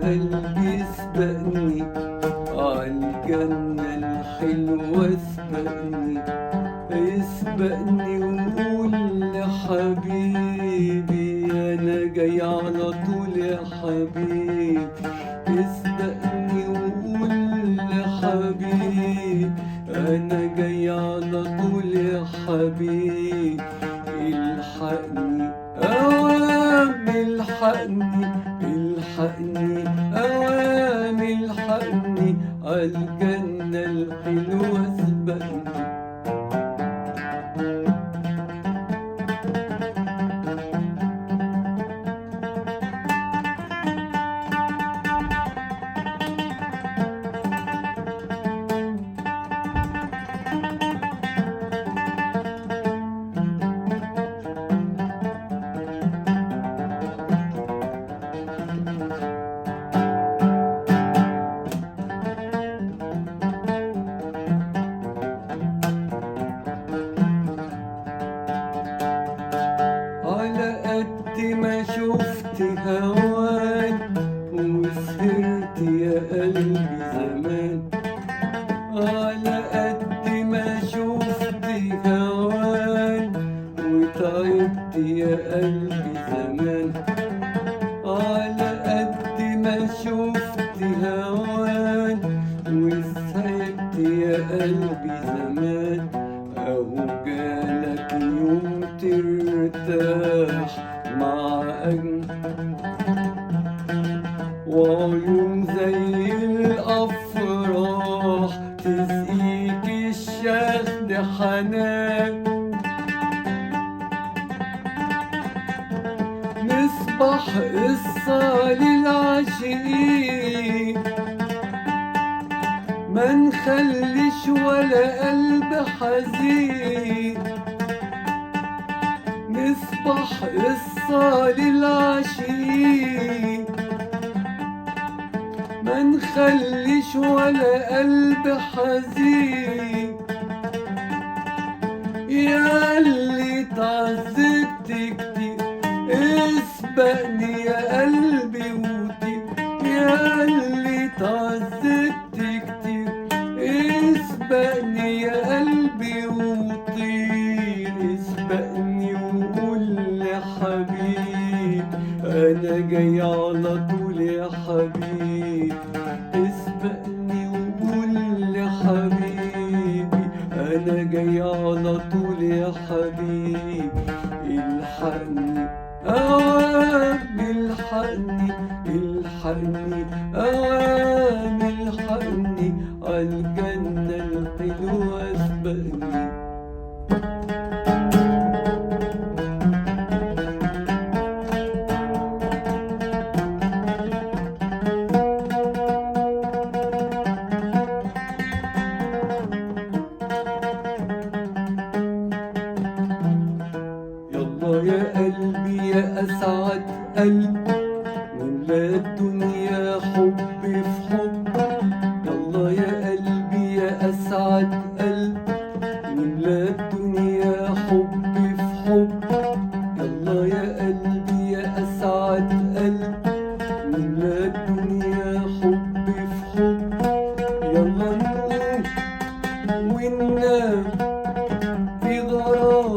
قلبي اسبقني عالجنة الحلوة، اسبقني وقول لحبيبي أنا جاي على طول يا حبيبي. اسبقني وقول لحبيبي أنا جاي على طول يا حبيبي. الحقني أوام الحقني، الحقني أوام الحقني عالجنة الحلوة، اسبقني. على قد ما شفت هواك وسهرت يا قلبي زمان، على قد ما شفت هواك وتعبت يا قلبي زمان، على قد ما شفت هواك وسهرت يا قلبي زمان. أهو جالك يوم ترتاح مع وعيون زي الأفراح تسقيك الشهد حنان. نصبح قصة للعاشقين، ما نخليش ولا قلب حزين. نصبح قصة للعاشقين، ما نخليش ولا قلب حزين. يا اللي اتعذبت كتير اسبقني يا قلبي وطير، يا اللي اتعذبت كتير اسبقني يا قلبي وطير. اسبقني وقول لحبيبي أنا جاي على طول يا حبيبي. اسبقني وقول لحبيبي أنا جاي على طول يا حبيبي. الحقني أوام الحقني، الحقني أوام الحقني عالجنة الحلوة، اسبقني. يلا يا قلبي يا أسعد قلب، نملى الدنيا حب في حب. يلا يا قلبي يا أسعد قلب، نملى الدنيا حب في حب. يلا يا قلبي يا أسعد قلب، نملى الدنيا حب في حب. يلا نقوم وننام في غرام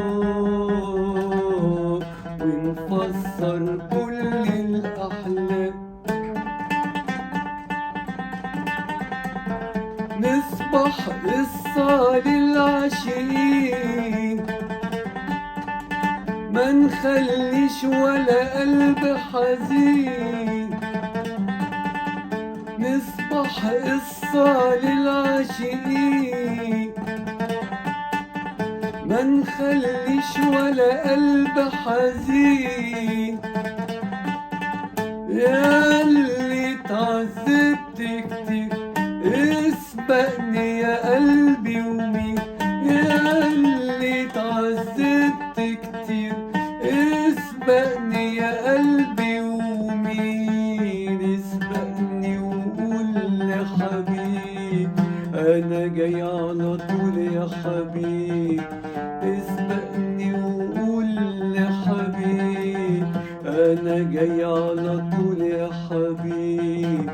ونفسر كل الأحلام. نصبح قصة للعاشقين، ما نخليش ولا قلب حزين. نصبح قصة للعاشقين، ما نخليش ولا قلب حزين. يا اللي اتعذبت كتير اسبقني يا قلبي ومين. يا اللي اتعذبت كتير اسبقني يا قلبي ومين. اسبقني وقول لحبيبي أنا جاي على طول يا حبيبي. اسبقني وقول لحبيبي أنا جاي على طول يا حبيبي.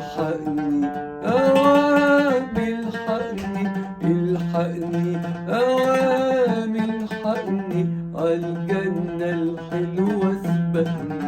الحقني أوام الحقني، الحقني أوام الحقني عالجنة الحلوة سبقني.